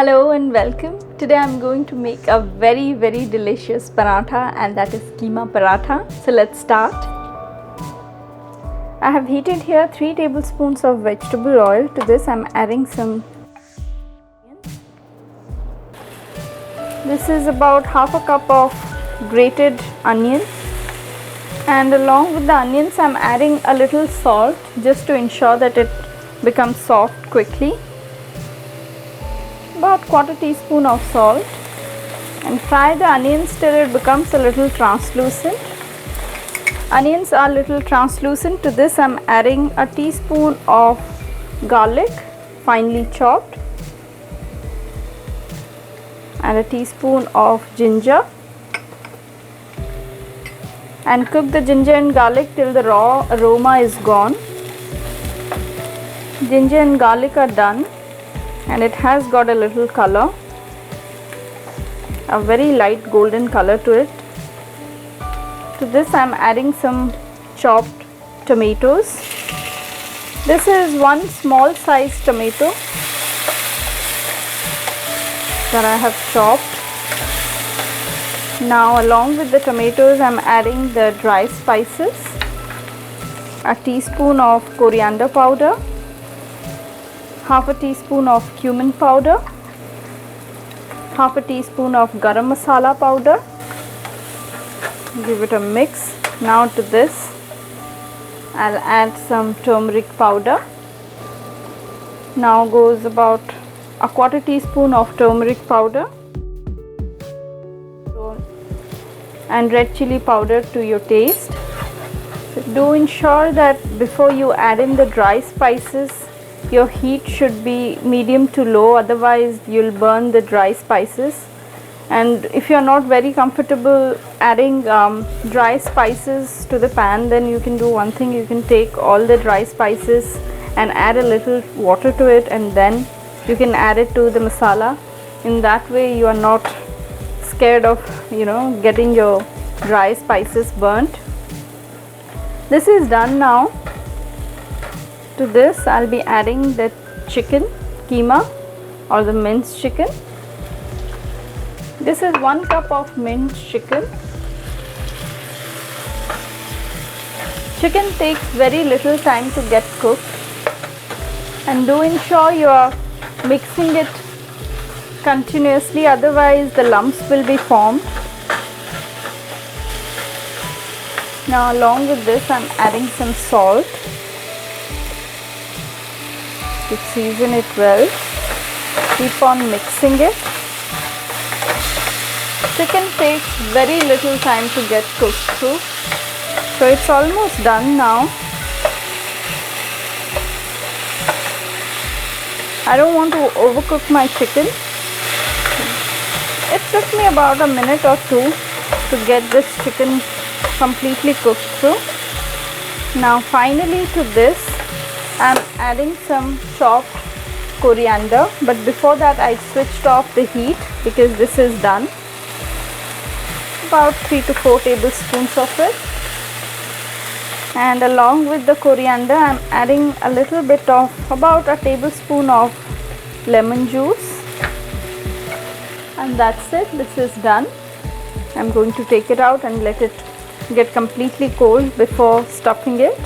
Hello and welcome. Today I'm going to make a very delicious paratha, and that is keema paratha. So let's start. I have heated here 3 tablespoons of vegetable oil. To this I'm adding some. This is about half a cup of grated onion, and along with the onions I'm adding a little salt just to ensure that it becomes soft quickly. About quarter teaspoon of salt, and fry the onions till it becomes a little translucent. Onions are a little translucent. To this I'm adding a teaspoon of garlic finely chopped and a teaspoon of ginger, and cook the ginger and garlic till the raw aroma is gone. Ginger and garlic are done, and it has got a little color, a very light golden color to it. To this I am adding some chopped tomatoes. This is one small size tomato that I have chopped. Now along with the tomatoes I am adding the dry spices, a teaspoon of coriander powder, half a teaspoon of cumin powder, half a teaspoon of garam masala powder. Give it a mix. Now to this I'll add some turmeric powder. Now goes about a quarter teaspoon of turmeric powder and red chili powder to your taste. So do ensure that before you add in the dry spices, your heat should be medium to low, otherwise you'll burn the dry spices. And if you're not very comfortable adding dry spices to the pan, then you can do one thing. You can take all the dry spices and add a little water to it, and then you can add it to the masala. In that way you are not scared of getting your dry spices burnt. This is done now. To this I'll be adding the chicken keema or the minced chicken. This is 1 cup of minced chicken. Chicken takes very little time to get cooked, and do ensure you are mixing it continuously, otherwise the lumps will be formed. Now along with this I'm adding some salt to season it well. Keep on mixing it. Chicken takes very little time to get cooked through, so it's almost done now. I don't want to overcook my chicken. It took me about a minute or two to get this chicken completely cooked through. Now finally to this I am adding some chopped coriander, but before that I switched off the heat because this is done. About 3 to 4 tablespoons of it, and along with the coriander I am adding a little bit of about a tablespoon of lemon juice, and that's it. This is done. I'm going to take it out and let it get completely cold before stuffing it.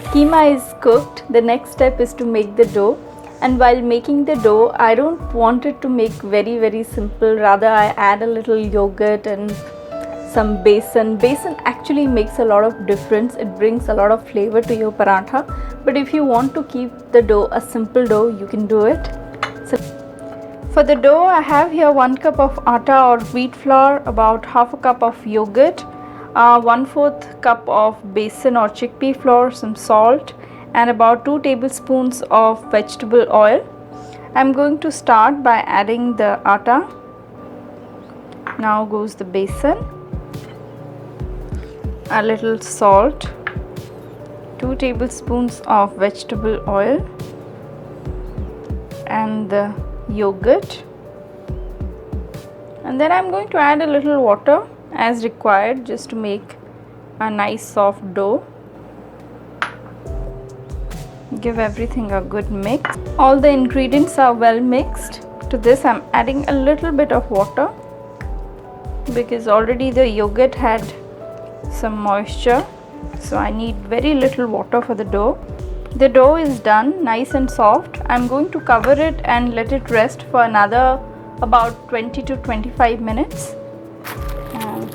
Keema is cooked. The next step is to make the dough, and while making the dough I don't want it to make very simple. Rather I add a little yogurt and some besan. Besan actually makes a lot of difference. It brings a lot of flavor to your paratha, but if you want to keep the dough a simple dough, you can do it. So for the dough I have here 1 cup of atta or wheat flour, about half a cup of yogurt, 1/4 cup of besan or chickpea flour, some salt, and about 2 tablespoons of vegetable oil. I'm going to start by adding the atta. Now goes the besan, a little salt, 2 tablespoons of vegetable oil, and the yogurt, and then I'm going to add a little water as required just to make a nice soft dough. give everything a good mix. All the ingredients are well mixed. To this I'm adding a little bit of water because already the yogurt had some moisture, so I need very little water for the dough. The dough is done, nice and soft. I'm going to cover it and let it rest for another about 20 to 25 minutes. And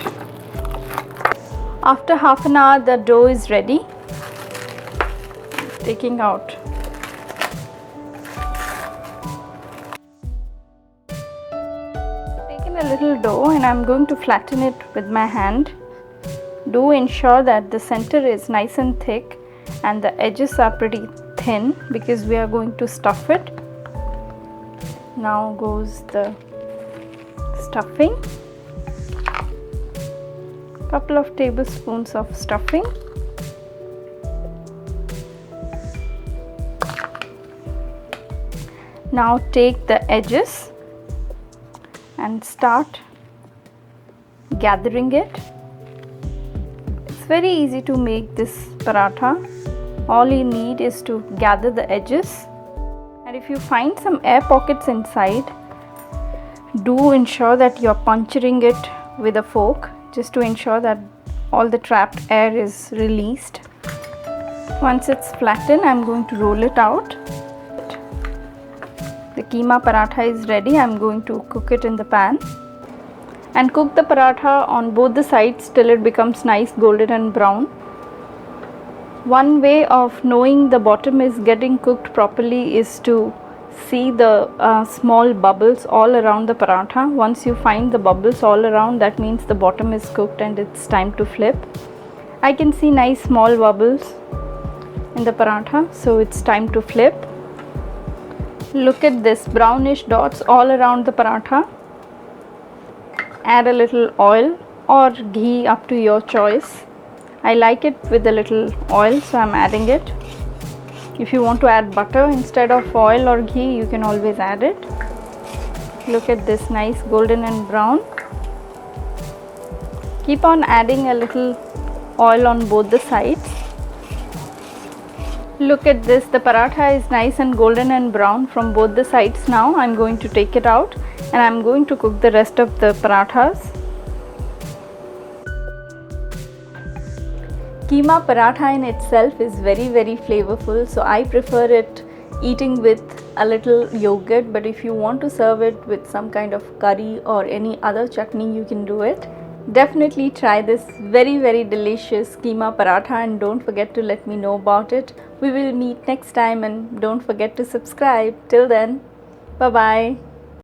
after half an hour the dough is ready. Taking out. Taken a little dough and I'm going to flatten it with my hand. Do ensure that the center is nice and thick and the edges are pretty thin because we are going to stuff it. Now goes the stuffing. Couple of tablespoons of stuffing. Now take the edges and start gathering it. It's very easy to make this paratha. All you need is to gather the edges, and if you find some air pockets inside, do ensure that you're puncturing it with a fork just to ensure that all the trapped air is released. Once it's flattened, I'm going to roll it out. The keema paratha is ready. I'm going to cook it in the pan and cook the paratha on both the sides till it becomes nice golden and brown. One way of knowing the bottom is getting cooked properly is to see the small bubbles all around the paratha. Once you find the bubbles all around, that means the bottom is cooked and it's time to flip. I can see nice small bubbles in the paratha, so it's time to flip. Look at this brownish dots all around the paratha. Add a little oil or ghee, up to your choice. I like it with a little oil, so I'm adding it. If you want to add butter instead of oil or ghee, you can always add it. Look at this nice golden and brown. Keep on adding a little oil on both the sides. Look at this, the paratha is nice and golden and brown from both the sides. Now I'm going to take it out and I'm going to cook the rest of the parathas. Keema paratha in itself is very flavorful, so I prefer it eating with a little yogurt, but if you want to serve it with some kind of curry or any other chutney, you can do it. Definitely try this very delicious keema paratha and don't forget to let me know about it. We will meet next time and don't forget to subscribe. Till then, bye bye.